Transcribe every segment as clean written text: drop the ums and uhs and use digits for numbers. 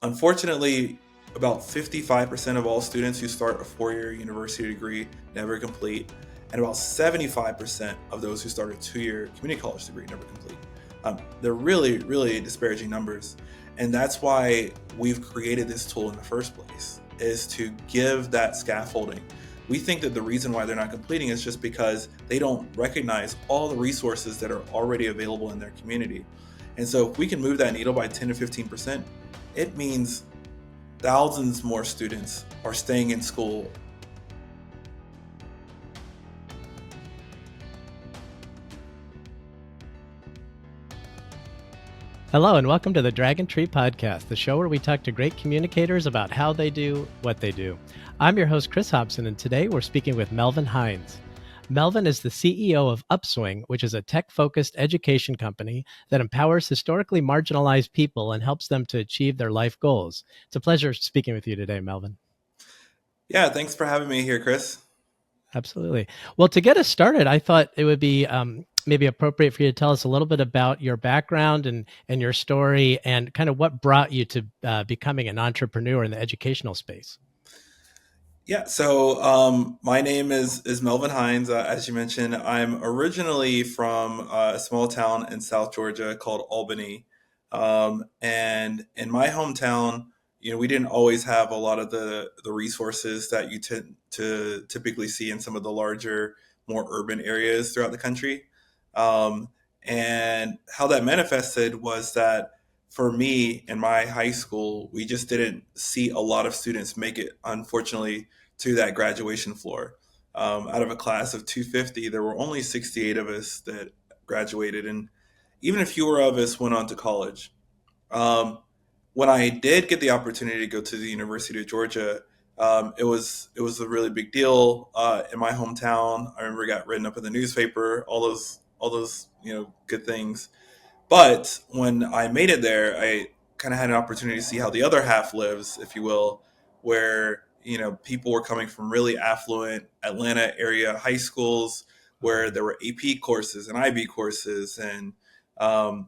Unfortunately, about 55% of all students who start a four-year university degree never complete, and about 75% of those who start a two-year community college degree never complete. They're really, really disparaging numbers. And that's why we've created this tool in the first place, is to give that scaffolding. We think that the reason why they're not completing is just because they don't recognize all the resources that are already available in their community. And so if we can move that needle by 10 to 15%, it means thousands more students are staying in school. Hello and welcome to the Dragon Tree Podcast, the show where we talk to great communicators about how they do what they do. I'm your host, Chris Hobson, and today we're speaking with Melvin Hines. Melvin is the CEO of Upswing, which is a tech-focused education company that empowers historically marginalized people and helps them to achieve their life goals. It's a pleasure speaking with you today, Melvin. Yeah, thanks for having me here, Chris. Absolutely. Well, to get us started, I thought it would be maybe appropriate for you to tell us a little bit about your background and your story and kind of what brought you to becoming an entrepreneur in the educational space. Yeah, so my name is Melvin Hines. As you mentioned, I'm originally from a small town in South Georgia called Albany. And in my hometown, we didn't always have a lot of the resources that you tend to typically see in some of the larger, more urban areas throughout the country. Um, and how that manifested was that for me in my high school, we just didn't see a lot of students make it, unfortunately, to that graduation floor. Out of a class of 250, there were only 68 of us that graduated, and even fewer of us went on to college. Um, when I did get the opportunity to go to the University of Georgia, it was a really big deal in my hometown. I remember it got written up in the newspaper, all those good things. But when I made it there, I kind of had an opportunity to see how the other half lives, if you will, where people were coming from really affluent Atlanta area high schools where there were AP courses and IB courses, and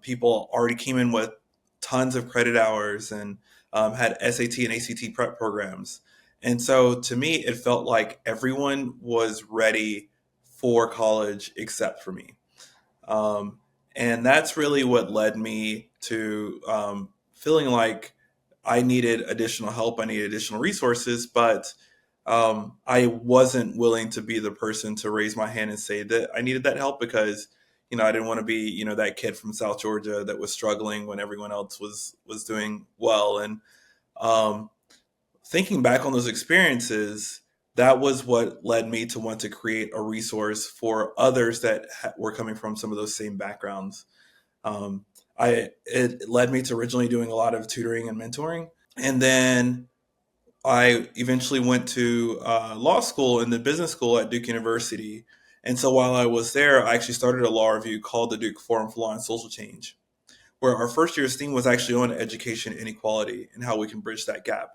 people already came in with tons of credit hours and had SAT and ACT prep programs. And so to me, it felt like everyone was ready for college except for me. Um, and that's really what led me to feeling like I needed additional help. I needed additional resources, but I wasn't willing to be the person to raise my hand and say that I needed that help because, I didn't want to be, that kid from South Georgia that was struggling when everyone else was doing well. And um, thinking back on those experiences, that was what led me to want to create a resource for others that were coming from some of those same backgrounds. Um, it led me to originally doing a lot of tutoring and mentoring, and then I eventually went to law school and the business school at Duke University. And so while I was there, I actually started a law review called the Duke Forum for Law and Social Change, where our first year's theme was actually on education inequality and how we can bridge that gap.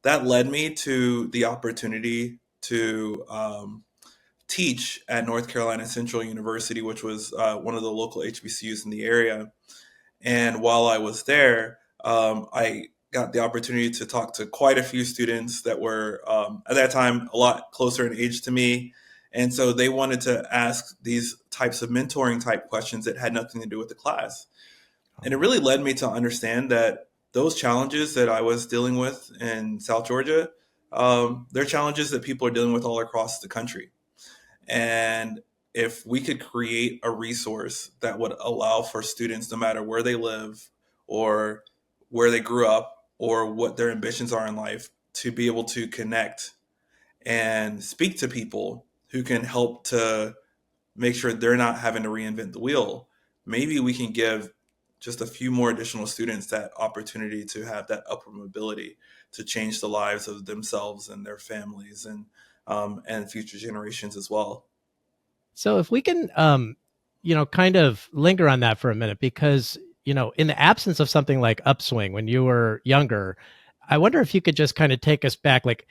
That led me to the opportunity to teach at North Carolina Central University, which was one of the local HBCUs in the area. And while I was there, I got the opportunity to talk to quite a few students that were, at that time, a lot closer in age to me. And so they wanted to ask these types of mentoring type questions that had nothing to do with the class. And it really led me to understand that those challenges that I was dealing with in South Georgia, they're challenges that people are dealing with all across the country. And if we could create a resource that would allow for students, no matter where they live or where they grew up or what their ambitions are in life, to be able to connect and speak to people who can help to make sure they're not having to reinvent the wheel, maybe we can give just a few more additional students that opportunity to have that upward mobility to change the lives of themselves and their families and future generations as well. So if we can, kind of linger on that for a minute, because, in the absence of something like Upswing when you were younger, I wonder if you could just kind of take us back, like,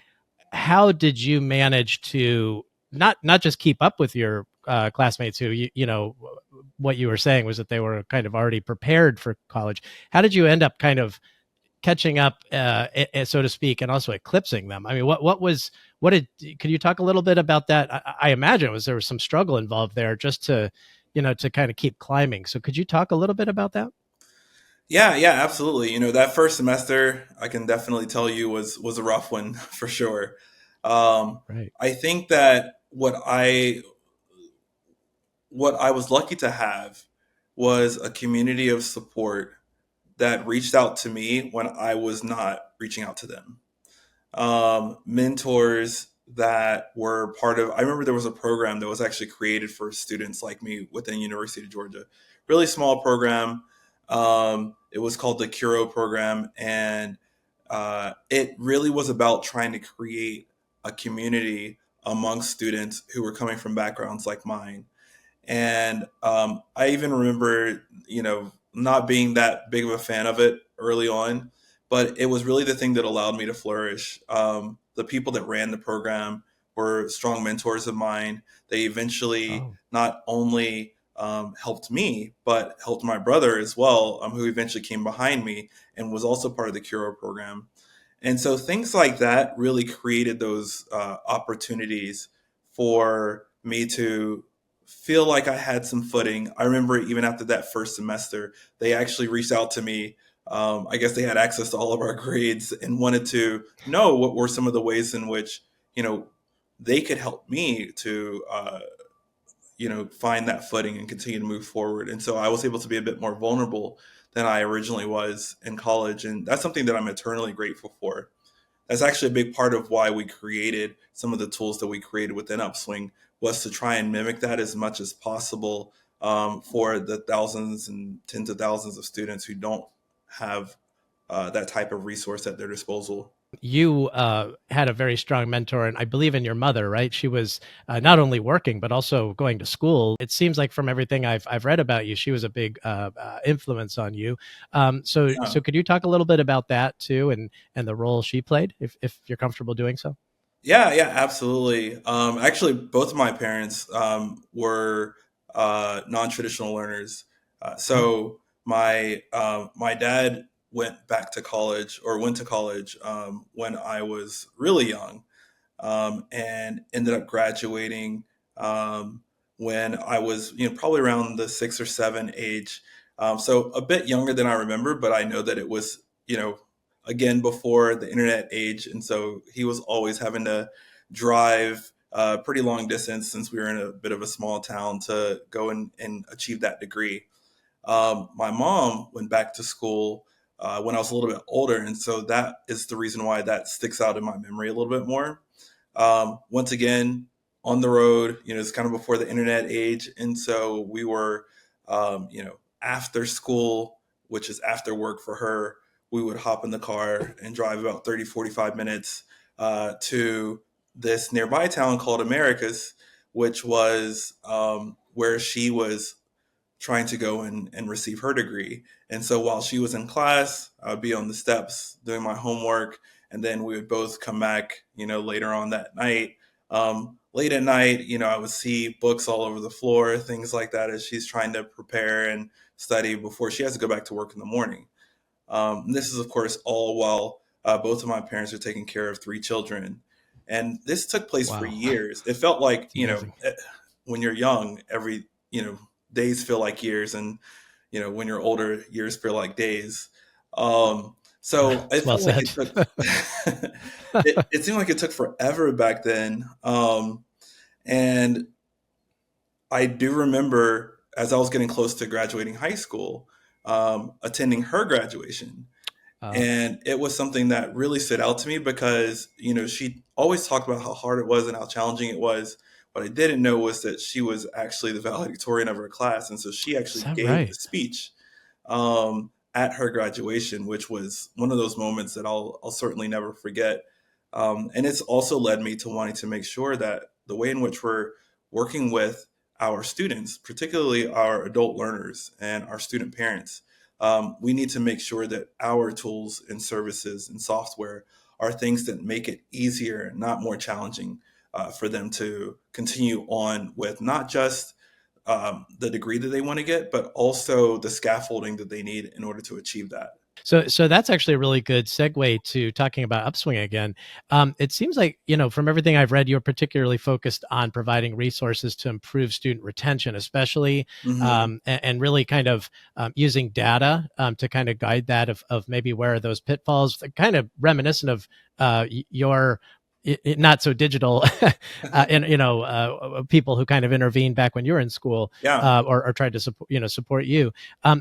how did you manage to not just keep up with your classmates who, what you were saying was that they were kind of already prepared for college. How did you end up kind of catching up, so to speak, and also eclipsing them? I mean, what did could you talk a little bit about that? I imagine there was some struggle involved there just to to kind of keep climbing. So could you talk a little bit about that? Yeah, yeah, absolutely. That first semester, I can definitely tell you was a rough one for sure. Um, Right. I think that what I was lucky to have was a community of support that reached out to me when I was not reaching out to them. Mentors that were part of. I remember there was a program that was actually created for students like me within University of Georgia. Really small program. It was called the Curo program, and it really was about trying to create a community among students who were coming from backgrounds like mine. And I even remember, not being that big of a fan of it early on, but it was really the thing that allowed me to flourish. The people that ran the program were strong mentors of mine. They eventually Oh, not only helped me, but helped my brother as well, who eventually came behind me and was also part of the Curo program. And so things like that really created those opportunities for me to feel like I had some footing. I remember even after that first semester, they actually reached out to me. I guess they had access to all of our grades and wanted to know what were some of the ways in which, you know, they could help me to, find that footing and continue to move forward. And so I was able to be a bit more vulnerable than I originally was in college. And that's something that I'm eternally grateful for. That's actually a big part of why we created some of the tools that we created within Upswing, was to try and mimic that as much as possible, for the thousands and tens of thousands of students who don't have that type of resource at their disposal. you had a very strong mentor, and I believe in your mother, right? She was not only working but also going to school. It seems like from everything I've read about you, she was a big influence on you. So Yeah. could you talk a little bit about that too, and the role she played, if you're comfortable doing so? Yeah, yeah, absolutely. Actually, both of my parents were non-traditional learners. Oh, So my dad went to college when I was really young, and ended up graduating um, when I was, probably around the 6 or 7 age. So a bit younger than I remember, but I know that it was, again, before the internet age. And so he was always having to drive a pretty long distance, since we were in a bit of a small town, to go and achieve that degree. My mom went back to school when I was a little bit older. And so that is the reason why that sticks out in my memory a little bit more. Once again, on the road, it's kind of before the internet age. And so we were, after school, which is after work for her, we would hop in the car and drive about 30, 45 minutes to this nearby town called Americus, which was where she was trying to go and receive her degree. And so while she was in class, I would be on the steps doing my homework, and then we would both come back, later on that night. Late at night, I would see books all over the floor, things like that, as she's trying to prepare and study before she has to go back to work in the morning. This is, of course, all while both of my parents are taking care of three children. And this took place for wow, years. It felt like, it's amazing. when you're young, days feel like years. And, when you're older, years feel like days. So it It's well felt like said. it took, it seemed like it took forever back then. And I do remember, as I was getting close to graduating high school, attending her graduation. uh, And it was something that really stood out to me because, she always talked about how hard it was and how challenging it was. What I didn't know was that she was actually the valedictorian of her class. And so she is actually that gave right? the speech at her graduation, which was one of those moments that I'll certainly never forget. And it's also led me to wanting to make sure that the way in which we're working with our students, particularly our adult learners and our student parents, we need to make sure that our tools and services and software are things that make it easier, not more challenging, for them to continue on with not just the degree that they want to get, but also the scaffolding that they need in order to achieve that. So that's actually a really good segue to talking about Upswing again. It seems like, from everything I've read, you're particularly focused on providing resources to improve student retention, especially, Hmm. and really kind of using data to kind of guide that of maybe where are those pitfalls, kind of reminiscent of your not so digital and people who kind of intervened back when you were in school, Yeah. or tried to support you.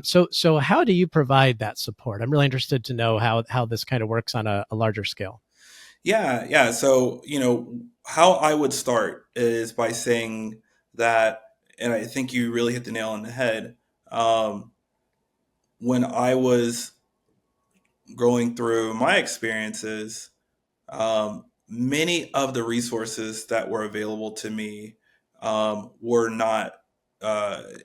So how do you provide that support? I'm really interested to know how this kind of works on a larger scale. Yeah, yeah. So, how I would start is by saying that, and I think you really hit the nail on the head. Um, when I was going through my experiences, many of the resources that were available to me were not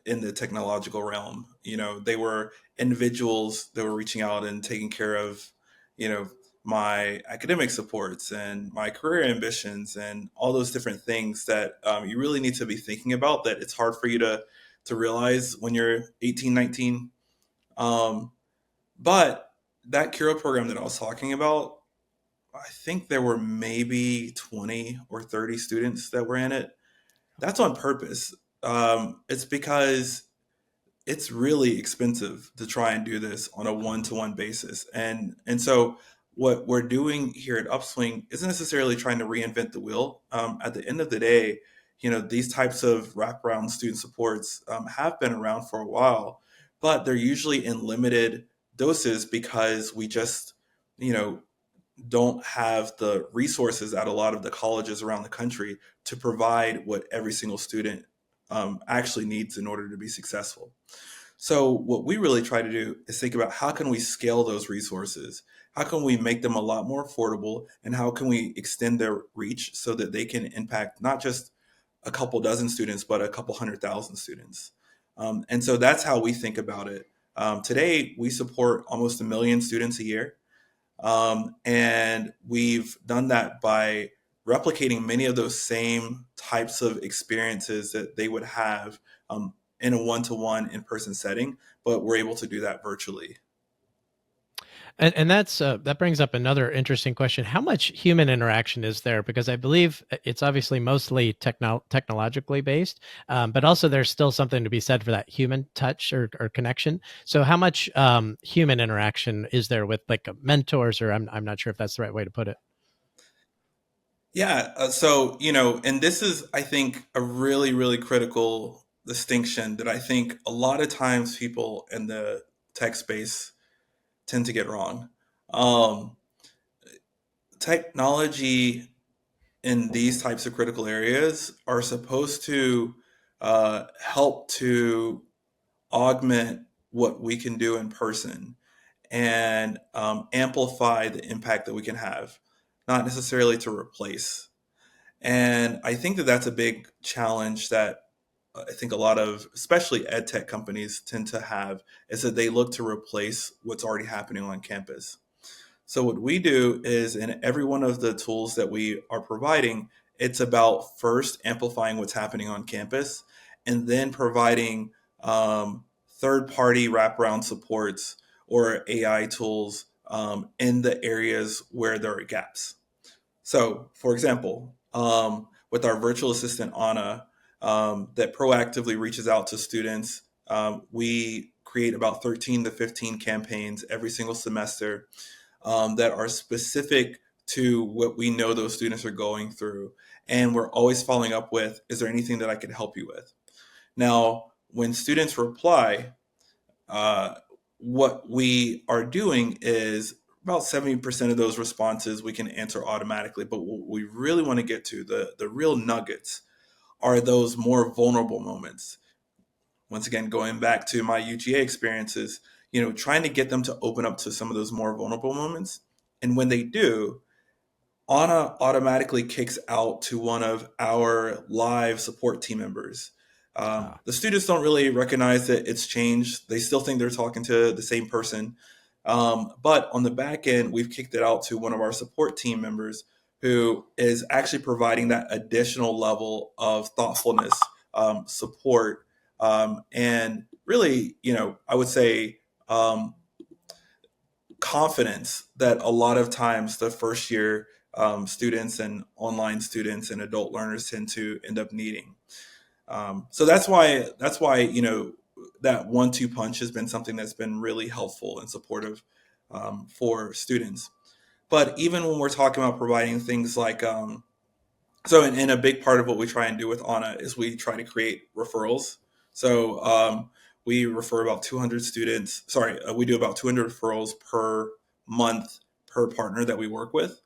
in the technological realm. They were individuals that were reaching out and taking care of, you know, my academic supports and my career ambitions and all those different things that you really need to be thinking about. That it's hard for you to realize when you're 18, 19. Um, but that Curo program that I was talking about, I think there were maybe 20 or 30 students that were in it. That's on purpose. It's because it's really expensive to try and do this on a one-to-one basis. And so what we're doing here at Upswing isn't necessarily trying to reinvent the wheel. At the end of the day, these types of wraparound student supports have been around for a while, but they're usually in limited doses because we just, you know, don't have the resources at a lot of the colleges around the country to provide what every single student actually needs in order to be successful. So what we really try to do is think about how can we scale those resources? How can we make them a lot more affordable? And how can we extend their reach so that they can impact not just a couple dozen students, but a couple 100,000 students? And so that's how we think about it. Today, we support almost 1 million students a year. And we've done that by replicating many of those same types of experiences that they would have in a one-to-one in-person setting, but we're able to do that virtually. And that brings up another interesting question. How much human interaction is there? Because I believe it's obviously mostly technologically based, but also there's still something to be said for that human touch or connection. So how much human interaction is there with like mentors, or I'm not sure if that's the right way to put it. Yeah. So, and this is, I think, a really, really critical distinction that I think a lot of times people in the tech space tend to get wrong. Um, Technology in these types of critical areas are supposed to help to augment what we can do in person and amplify the impact that we can have, not necessarily to replace. And I think that that's a big challenge that I think a lot of, especially ed tech companies, tend to have is that they look to replace what's already happening on campus. So what we do is in every one of the tools that we are providing, it's about first amplifying what's happening on campus and then providing third-party wraparound supports or AI tools in the areas where there are gaps. So, for example, with our virtual assistant Anna, that proactively reaches out to students, we create about 13 to 15 campaigns every single semester that are specific to what we know those students are going through. And we're always following up with, is there anything that I could help you with? Now, when students reply, uh, what we are doing is about 70% of those responses we can answer automatically. But what we really want to get to, the real nuggets, are those more vulnerable moments. Once again, going back to my UGA experiences, trying to get them to open up to some of those more vulnerable moments. And when they do, Anna automatically kicks out to one of our live support team members. Ah. The students don't really recognize that it's changed. They still think they're talking to the same person. But on the back end, we've kicked it out to one of our support team members who is actually providing that additional level of thoughtfulness, support, and really, I would say, um, confidence that a lot of times the first year students and online students and adult learners tend to end up needing. So that's why that 1-2 punch has been something that's been really helpful and supportive for students. But even when we're talking about providing things like in a big part of what we try and do with Anna is we try to create referrals. So we refer about 200 students. Sorry, we do about 200 referrals per month per partner that we work with.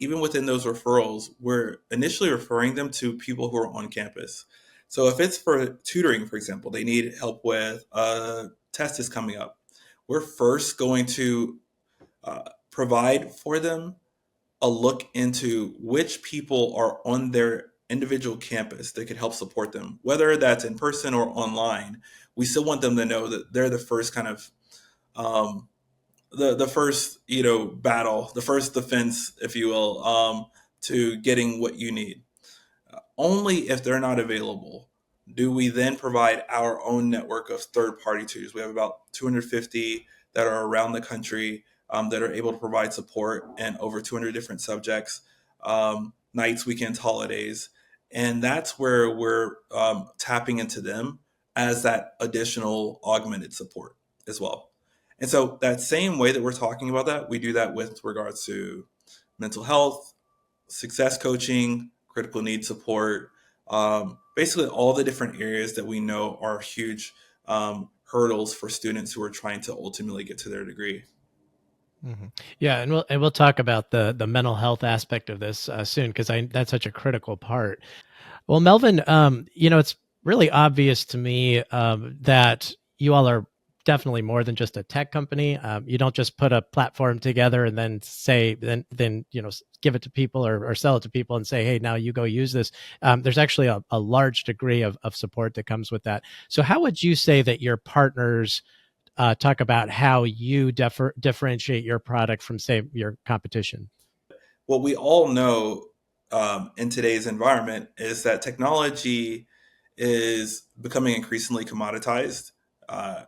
Even within those referrals, we're initially referring them to people who are on campus. So if it's for tutoring, for example, they need help with a test is coming up. We're first going to provide for them a look into which people are on their individual campus that could help support them, whether that's in person or online. We still want them to know that they're the first kind of um, the first battle, the first defense, if you will, to getting what you need. Only if they're not available do we then provide our own network of third party tutors. We have about 250 that are around the country that are able to provide support in over 200 different subjects, nights, weekends, holidays. And that's where we're tapping into them as that additional augmented support as well. And so, that same way that we're talking about that, we do that with regards to mental health, success coaching, critical needs support, basically all the different areas that we know are huge hurdles for students who are trying to ultimately get to their degree. Mhm. Yeah, and we'll talk about the mental health aspect of this soon because I that's such a critical part. Well, Melvin, it's really obvious to me that you all are definitely more than just a tech company. You don't just put a platform together and then say, then give it to people or sell it to people and say, hey, now you go use this. There's actually a large degree of support that comes with that. So, how would you say that your partners talk about how you differentiate your product from, say, your competition? What we all know in today's environment is that technology is becoming increasingly commoditized.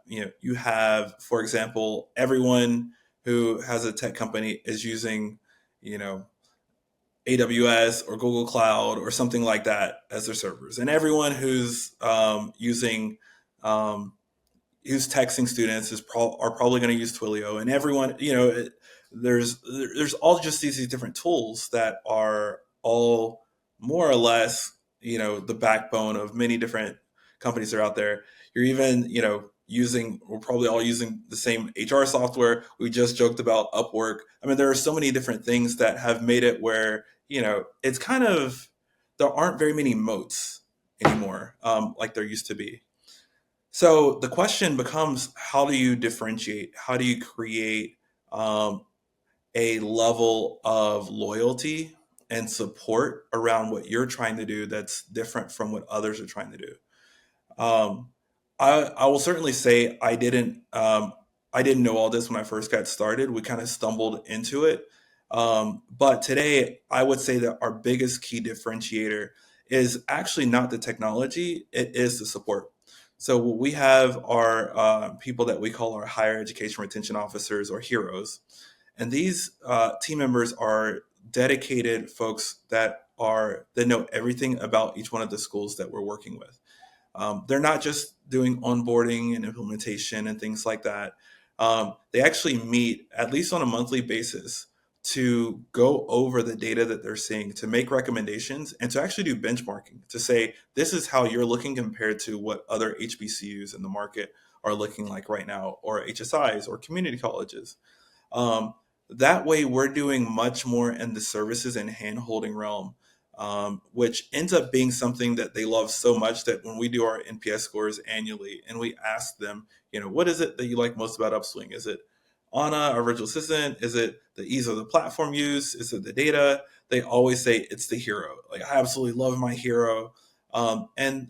You have, for example, everyone who has a tech company is using, you know, AWS or Google Cloud or something like that as their servers, and everyone who's using who's texting students are probably going to use Twilio, and everyone, there's all just these different tools that are all more or less, the backbone of many different companies that are out there. You're even, we're probably all using the same HR software. We just joked about Upwork. I mean, there are so many different things that have made it where, it's kind of, there aren't very many moats anymore, like there used to be. So the question becomes, how do you differentiate? How do you create um, a level of loyalty and support around what you're trying to do that's different from what others are trying to do? Um, I will certainly say I didn't know all this when I first got started. We kind of stumbled into it. But today, I would say that our biggest key differentiator is actually not the technology; it is the support. So we have our people that we call our higher education retention officers or heroes, and these team members are dedicated folks that know everything about each one of the schools that we're working with. They're not just doing onboarding and implementation and things like that. They actually meet at least on a monthly basis to go over the data that they're seeing, to make recommendations, and to actually do benchmarking to say, this is how you're looking compared to what other HBCUs in the market are looking like right now, or HSIs or community colleges. Um, that way, we're doing much more in the services and hand holding realm, which ends up being something that they love so much that when we do our NPS scores annually and we ask them, what is it that you like most about Upswing? Is it Anna, our virtual assistant? Is it the ease of the platform use? Is it the data? They always say it's the hero. Like, I absolutely love my hero. And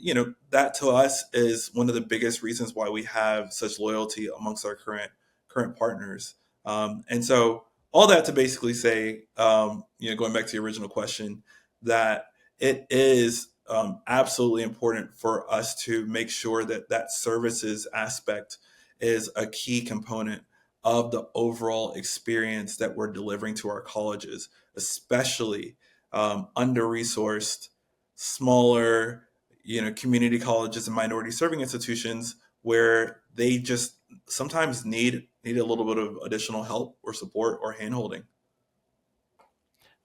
that to us is one of the biggest reasons why we have such loyalty amongst our current partners. And so all that to basically say, going back to the original question, that it is absolutely important for us to make sure that that services aspect is a key component of the overall experience that we're delivering to our colleges, especially under resourced, smaller, community colleges and minority serving institutions where they just sometimes need a little bit of additional help or support or handholding.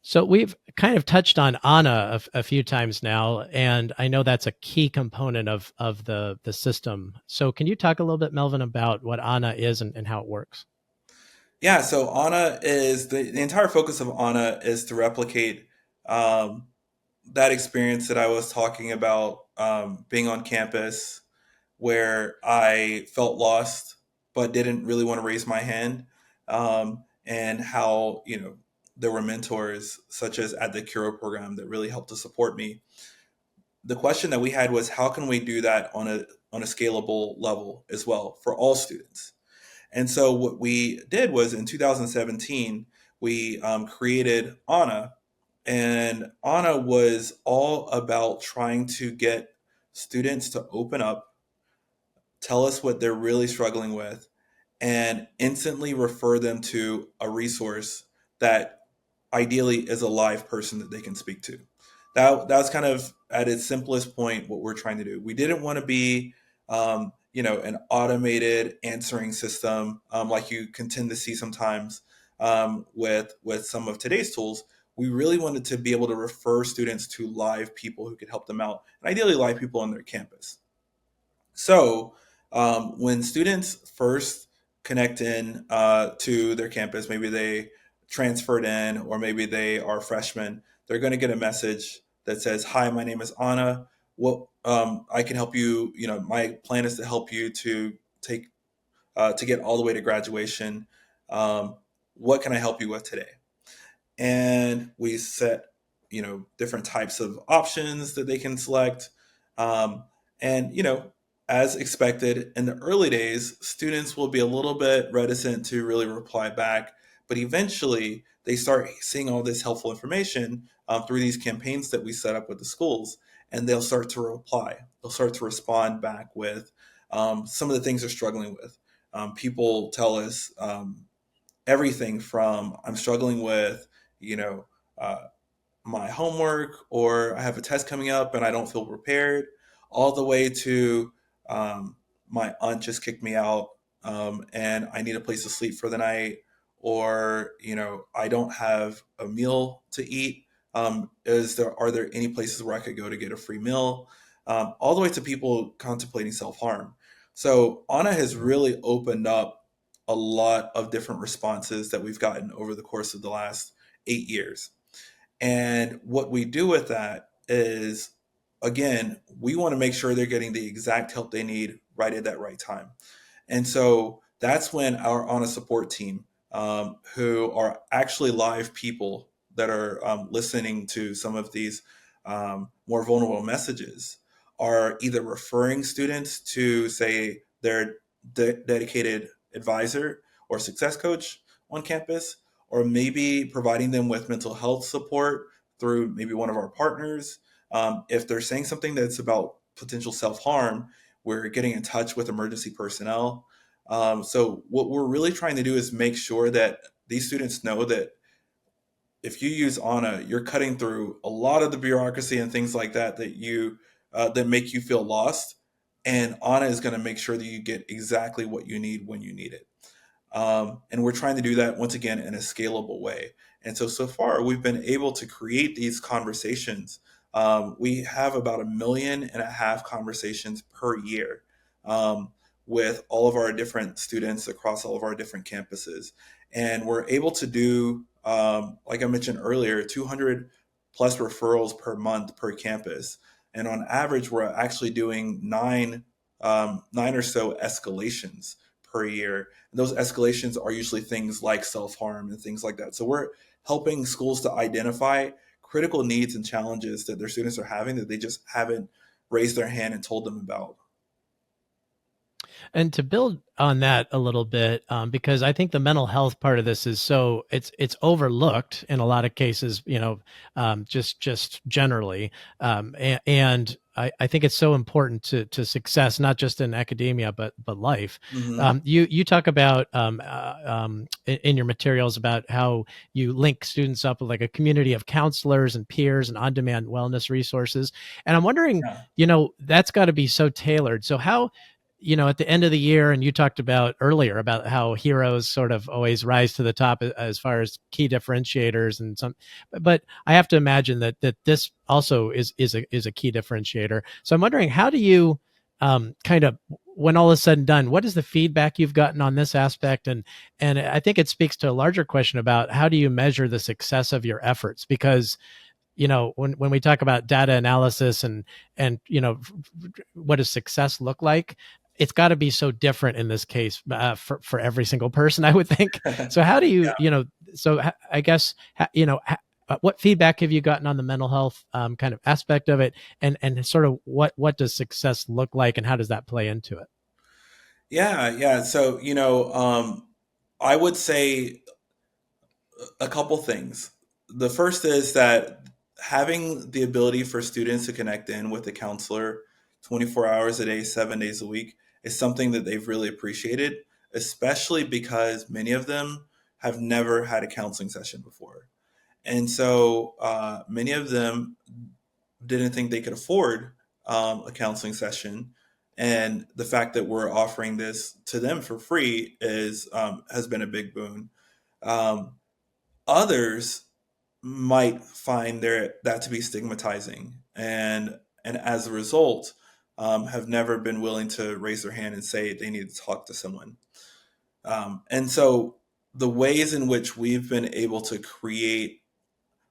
So we've kind of touched on Anna a few times now, and I know that's a key component of the system. So can you talk a little bit, Melvin, about what Anna is and how it works? Yeah, so Anna is the entire focus of Anna is to replicate um, that experience that I was talking about, being on campus where I felt lost but didn't really want to raise my hand, and how there were mentors such as at the Curo program that really helped to support me. The question that we had was how can we do that on a scalable level as well for all students? And so what we did was in 2017 we created Anna, and Anna was all about trying to get students to open up, tell us what they're really struggling with, and instantly refer them to a resource that ideally is a live person that they can speak to. That's kind of at its simplest point what we're trying to do. We didn't want to be, an automated answering system like you can tend to see sometimes with some of today's tools. We really wanted to be able to refer students to live people who could help them out, and ideally live people on their campus. So, when students first connect in to their campus, maybe they transferred in or maybe they are freshmen, they're going to get a message that says, "Hi, my name is Anna. What I can help you. My plan is to help you to take to get all the way to graduation. What can I help you with today?" And we set different types of options that they can select, um, and as expected in the early days students will be a little bit reticent to really reply back, but eventually they start seeing all this helpful information through these campaigns that we set up with the schools, and they'll start to reply, they'll start to respond back with some of the things they're struggling with. People tell us everything from I'm struggling with, you know, uh, my homework, or I have a test coming up and I don't feel prepared, all the way to my aunt just kicked me out, and I need a place to sleep for the night, or I don't have a meal to eat. Are there any places where I could go to get a free meal? All the way to people contemplating self harm. So Anna has really opened up a lot of different responses that we've gotten over the course of the last 8 years. And what we do with that is, again, we want to make sure they're getting the exact help they need right at that right time. And so that's when our on a support team, who are actually live people that are listening to some of these more vulnerable messages, are either referring students to, say, their dedicated advisor or success coach on campus, or maybe providing them with mental health support through maybe one of our partners. If they're saying something that's about potential self harm, we're getting in touch with emergency personnel. So what we're really trying to do is make sure that these students know that if you use Anna, you're cutting through a lot of the bureaucracy and things like that that make you feel lost. And Anna is going to make sure that you get exactly what you need when you need it. And we're trying to do that once again in a scalable way. And so far, we've been able to create these conversations. We have about 1.5 million conversations per year um, with all of our different students across all of our different campuses. And we're able to do, like I mentioned earlier, 200 plus referrals per month per campus. And on average, we're actually doing nine or so escalations per year. And those escalations are usually things like self harm and things like that. So we're helping schools to identify critical needs and challenges that their students are having that they just haven't raised their hand and told them about. And to build on that a little bit, because I think the mental health part of this is so it's overlooked in a lot of cases, just generally, and I think it's so important to success, not just in academia, but life. Hmm. You talk about in your materials about how you link students up with like a community of counselors and peers and on-demand wellness resources. And I'm wondering, Yeah. that's got to be so tailored. So how, at the end of the year, and you talked about earlier about how heroes sort of always rise to the top as far as key differentiators and some, but I have to imagine that this also is a key differentiator. So I'm wondering, how do you kind of, when all is said and done, what is the feedback you've gotten on this aspect? And I think it speaks to a larger question about how do you measure the success of your efforts? Because when we talk about data analysis and what does success look like, it's got to be so different in this case for every single person, I would think. So how do you, so I guess, what feedback have you gotten on the mental health kind of aspect of it, and sort of what does success look like, and how does that play into it? Yeah, yeah. So, I would say a couple things. The first is that having the ability for students to connect in with a counselor 24 hours a day, 7 days a week is something that they've really appreciated, especially because many of them have never had a counseling session before. And so many of them didn't think they could afford a counseling session. And the fact that we're offering this to them for free is has been a big boon. Um, Others might find that to be stigmatizing, and as a result, have never been willing to raise their hand and say they need to talk to someone. And so, the ways in which we've been able to create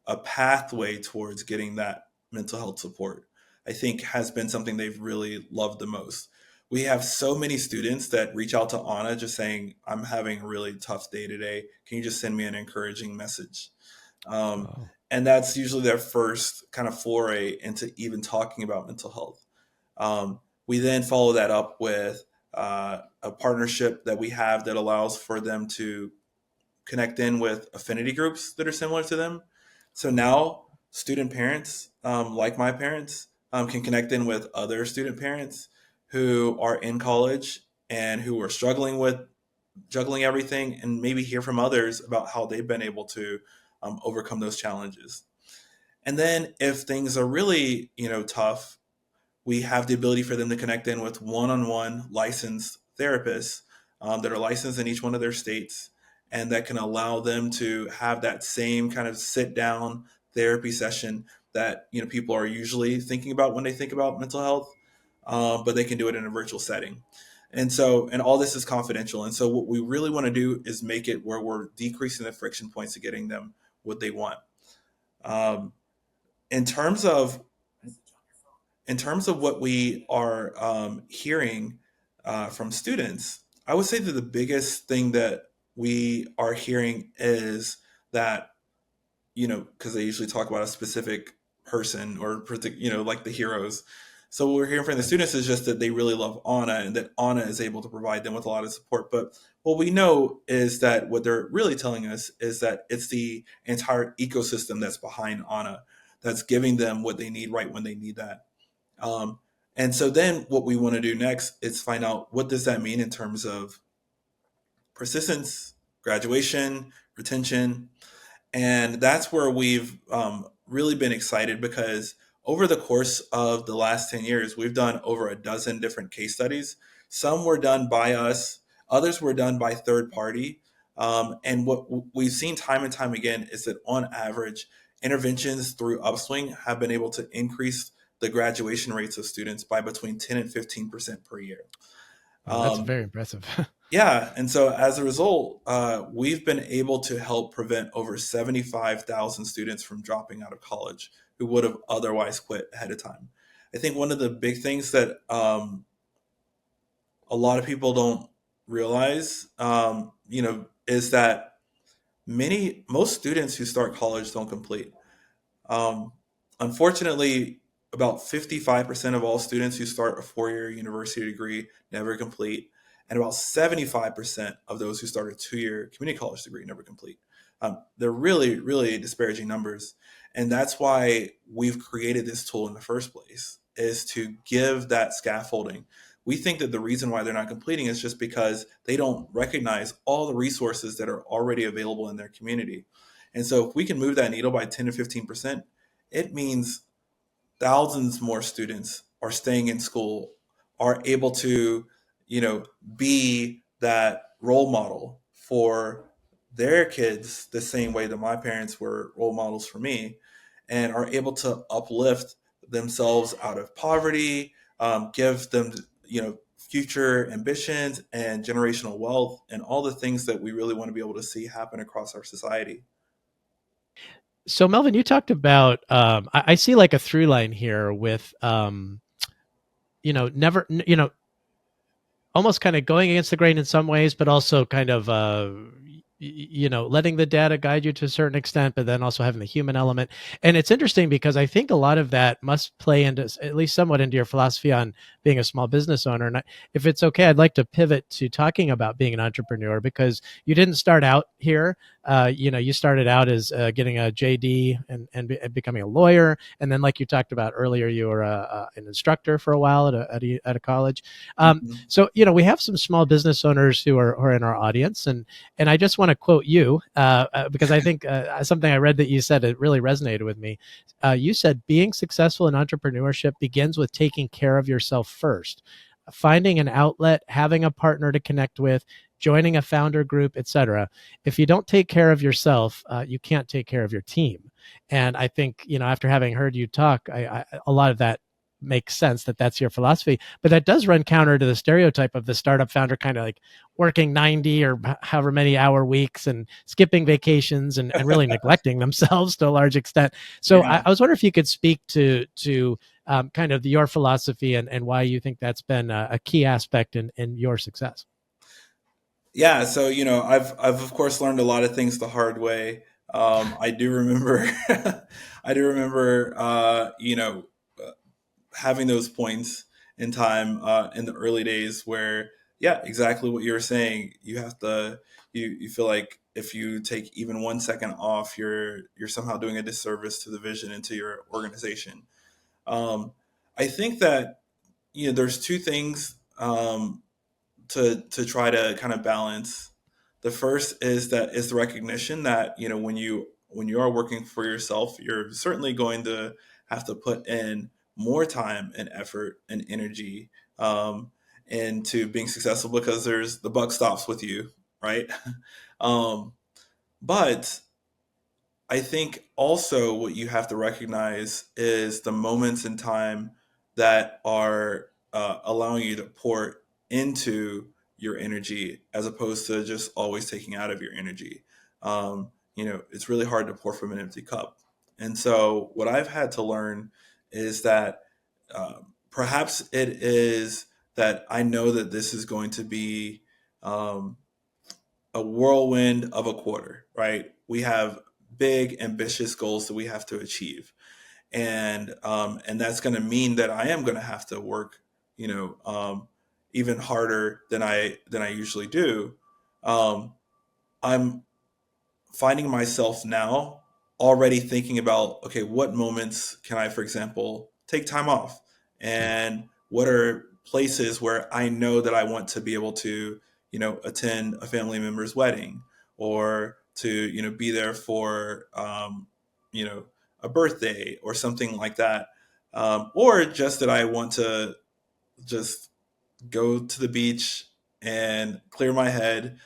a pathway towards getting that mental health support, I think has been something they've really loved the most. We have so many students that reach out to Anna just saying, I'm having a really tough day today. Can you just send me an encouraging message? Um, Oh, and that's usually their first kind of foray into even talking about mental health. We then follow that up with a partnership that we have that allows for them to connect in with affinity groups that are similar to them. So oh, now student parents, like my parents, can connect in with other student parents who are in college and who are struggling with juggling everything, and maybe hear from others about how they've been able to overcome those challenges. And then if things are really, tough, we have the ability for them to connect in with one-on-one licensed therapists that are licensed in each one of their states, and that can allow them to have that same kind of sit down therapy session that people are usually thinking about when they think about mental health, but they can do it in a virtual setting. And all this is confidential. And so what we really want to do is make it where we're decreasing the friction points to getting them what they want. Um, in terms of what we are hearing from students, I would say that the biggest thing that we are hearing is that, because they usually talk about a specific person or, like the heroes. So what we're hearing from the right. students is just that they really love Anna and that Anna is able to provide them with a lot of support. But what we know is that what they're really telling us is that it's the entire ecosystem that's behind Anna that's giving them what they need right when they need that. Um, and so then what we want to do next is find out what does that mean in terms of persistence, graduation, retention, and that's where we've really been excited because over the course of the last 10 years, we've done over a dozen different case studies. Some were done by us, others were done by third party. And what we've seen time and time again is that on average, interventions through Upswing have been able to increase the graduation rates of students by between 10 and 15% per year. Wow, that's Um, very impressive. yeah, and so as a result, we've been able to help prevent over 75,000 students from dropping out of college who would have otherwise quit ahead of time. I think one of the big things that a lot of people don't realize, is that most students who start college don't complete. Um, Unfortunately, about 55% of all students who start a 4 year university degree never complete, and about 75% of those who start a 2 year community college degree never complete. They're really, really disparaging numbers. And that's why we've created this tool in the first place. is to give that scaffolding. We think that the reason why they're not completing is just because they don't recognize all the resources that are already available in their community. And so if we can move that needle by 10 to 15%, it means thousands more students are staying in school, are able to, you know, be that role model for their kids the same way that my parents were role models for me, and are able to uplift themselves out of poverty, give them, future ambitions and generational wealth and all the things that we really want to be able to see happen across our society. So, Melvin, you talked about, I see like a through line here with, never, almost kind of going against the grain in some ways, but also kind of letting the data guide you to a certain extent, but then also having the human element. And it's interesting because I think a lot of that must play into at least somewhat into your philosophy on being a small business owner. And if it's okay, I'd like to pivot to talking about being an entrepreneur because you didn't start out here. You started out as getting a JD and becoming a lawyer, and then, like you talked about earlier, you were an instructor for a while at a college. Mhm. So, we have some small business owners who are in our audience, and I just want to quote you because I think something I read that you said, it really resonated with me. You said being successful in entrepreneurship begins with taking care of yourself first, finding an outlet, having a partner to connect with, joining a founder group, etc. If you don't take care of yourself, you can't take care of your team. And I think, after having heard you talk, a lot of that makes sense, that that's your philosophy, but that does run counter to the stereotype of the startup founder kind of like working 90 or however many hour weeks and skipping vacations and really neglecting themselves to a large extent. So I, Yeah. I was wondering if you could speak to kind of your philosophy and why you think that's been a key aspect in your success. Yeah, so I've of course learned a lot of things the hard way. I do remember, I do remember, having those points in time in the early days where, yeah, exactly what you were saying. You have to, you feel like if you take even 1 second off, you're somehow doing a disservice to the vision and to your organization. Um, I think that there's two things. To try to kind of balance. The first is the recognition that when you are working for yourself, you're certainly going to have to put in more time and effort and energy into being successful because there's the buck stops with you, right? um, but I think also what you have to recognize is the moments in time that are allowing you to pour into your energy as opposed to just always taking out of your energy. It's really hard to pour from an empty cup. And so, what I've had to learn is that perhaps it is that I know that this is going to be um, a whirlwind of a quarter, right? We have big, ambitious goals that we have to achieve, and that's going to mean that I am going to have to work, you know, um, even harder than I usually do. Um, I'm finding myself now already thinking about, okay, what moments can I, for example, take time off, and what are places where I know that I want to be able to attend a family member's wedding, or to be there for you know a birthday or something like that, or just that I want to just go to the beach and clear my head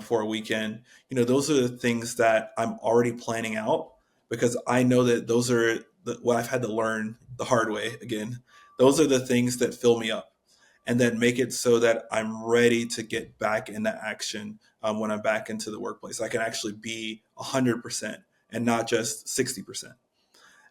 for a weekend. Those are the things that I'm already planning out because I know that those are what I've had to learn the hard way again. Those are the things that fill me up and then make it so that I'm ready to get back into action when I'm back into the workplace. I can actually be 100% and not just 60%.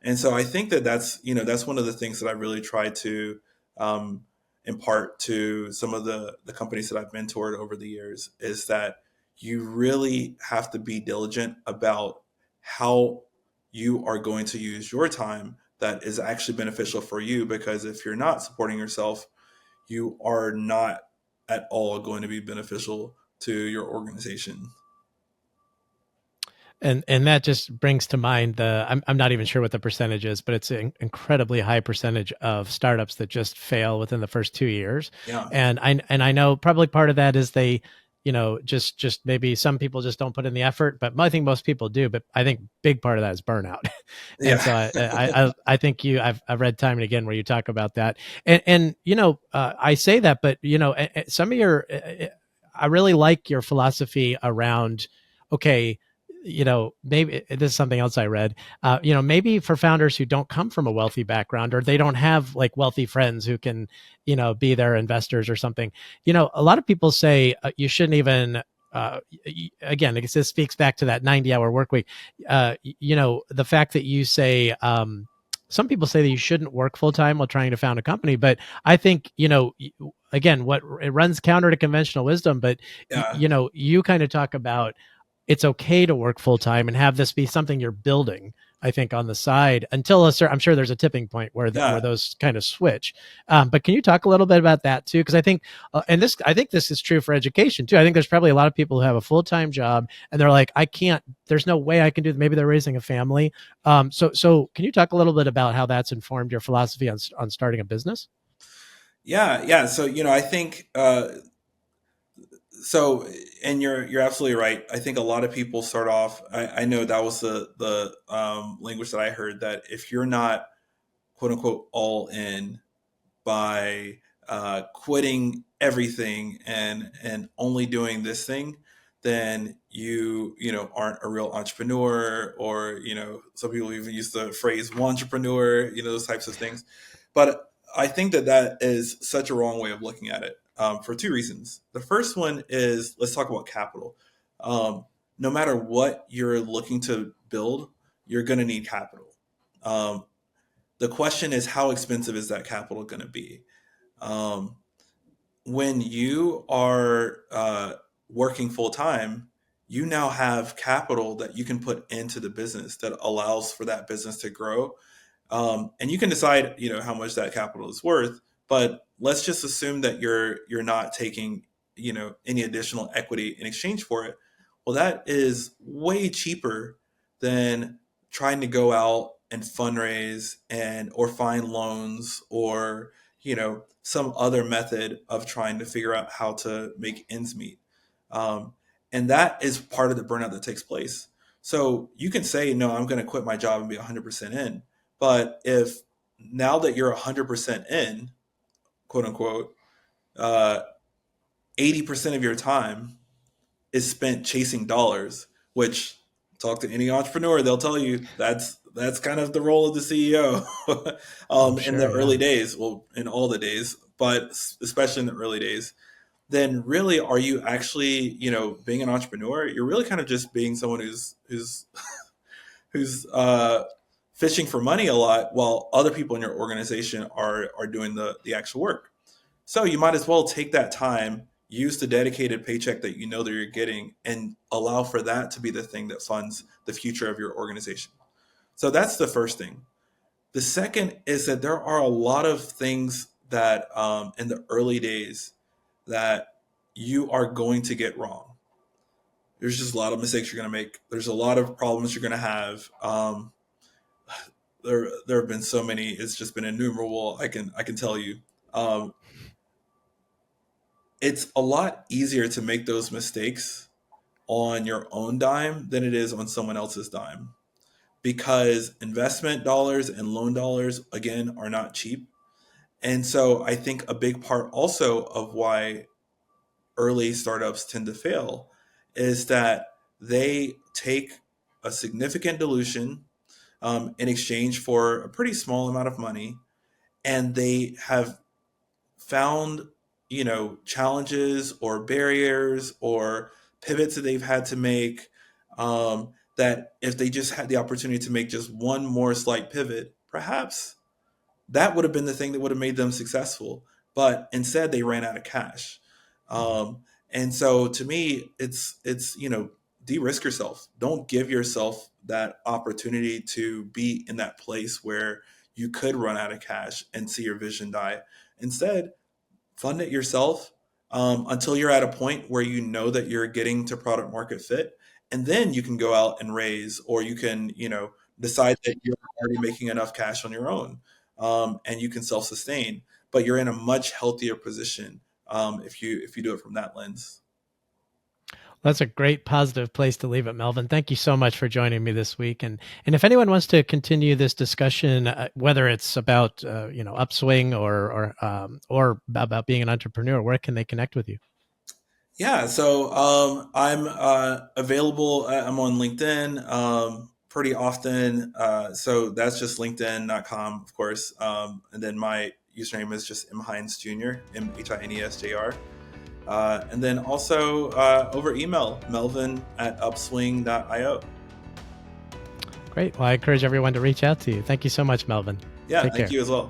And so I think that that's one of the things that I really try to um, impart to some of the companies that I've mentored over the years is that you really have to be diligent about how you are going to use your time that is actually beneficial for you, because if you're not supporting yourself, you are not at all going to be beneficial to your organization. And that just brings to mind I'm not even sure what the percentage is, but it's an incredibly high percentage of startups that just fail within the first 2 years. Yeah, And I know probably part of that is they, just maybe some people just don't put in the effort, but I think most people do. But I think big part of that is burnout. And yeah, so I think I've read time and again where you talk about that. And I say that, but some of your I really like your philosophy around, okay, maybe this is something else I read. Maybe for founders who don't come from a wealthy background, or they don't have like wealthy friends who can, be their investors or something. A lot of people say you shouldn't even. Again, I guess this speaks back to that 90-hour work week. The fact that you say, some people say that you shouldn't work full time while trying to found a company, but I think, again, what it runs counter to conventional wisdom, but yeah, you kind of talk about it's okay to work full time and have this be something you're building. I think on the side until I'm sure there's a tipping point where yeah. those kind of switch. But can you talk a little bit about that too? Because I think, I think this is true for education too. I think there's probably a lot of people who have a full time job and they're like, I can't. There's no way I can do. Maybe they're raising a family. So can you talk a little bit about how that's informed your philosophy on starting a business? Yeah, yeah. So I think so, and you're absolutely right. I think a lot of people start off. I know that was the language that I heard, that if you're not quote unquote all in by quitting everything and only doing this thing, then you aren't a real entrepreneur, or some people even use the phrase entrepreneur, those types of things. But I think that that is such a wrong way of looking at it, for two reasons. The first one is, let's talk about capital. No matter what you're looking to build, you're going to need capital. Um, the question is, how expensive is that capital going to be? Um, when you are working full time, you now have capital that you can put into the business that allows for that business to grow. And you can decide, how much that capital is worth. But let's just assume that you're not taking, any additional equity in exchange for it. Well, that is way cheaper than trying to go out and fundraise and or find loans, or some other method of trying to figure out how to make ends meet. Um, and that is part of the burnout that takes place. So you can say, no, I'm going to quit my job and be 100% in. But if now that you're 100% in, quote unquote, uh, 80% of your time is spent chasing dollars, which, talk to any entrepreneur, they'll tell you that's kind of the role of the CEO. I'm In the sure, early yeah. days, well, in all the days, but especially in the early days, then really, are you actually, being an entrepreneur? You're really kind of just being someone who's fishing for money a lot, while other people in your organization are doing the actual work. So you might as well take that time, use the dedicated paycheck that you know that you're getting, and allow for that to be the thing that funds the future of your organization. So that's the first thing. The second is that there are a lot of things that, in the early days, that you are going to get wrong. There's just a lot of mistakes you're going to make. There's a lot of problems you're going to have. There have been so many. It's just been innumerable. I can tell you. Um, it's a lot easier to make those mistakes on your own dime than it is on someone else's dime, because investment dollars and loan dollars, again, are not cheap. And so I think a big part also of why early startups tend to fail is that they take a significant dilution, in exchange for a pretty small amount of money, and they have found, challenges or barriers or pivots that they've had to make, that if they just had the opportunity to make just one more slight pivot, perhaps that would have been the thing that would have made them successful. But instead, they ran out of cash. And so, to me, it's de-risk yourself. Don't give yourself that opportunity to be in that place where you could run out of cash and see your vision die. Instead, fund it yourself, until you're at a point where you know that you're getting to product market fit, and then you can go out and raise, or you can, decide that you're already making enough cash on your own, and you can self-sustain. But you're in a much healthier position if you do it from that lens. That's a great positive place to leave it, Melvin. Thank you so much for joining me this week. And if anyone wants to continue this discussion, whether it's about Upswing or about being an entrepreneur, where can they connect with you? Yeah, so I'm available. I'm on LinkedIn pretty often. So that's just linkedin.com, of course. And then my username is just M Hines Jr., MHINESJR. And then also over email, melvin@upswing.io. Great. Well, I encourage everyone to reach out to you. Thank you so much, Melvin. Yeah, Take thank care. you as well.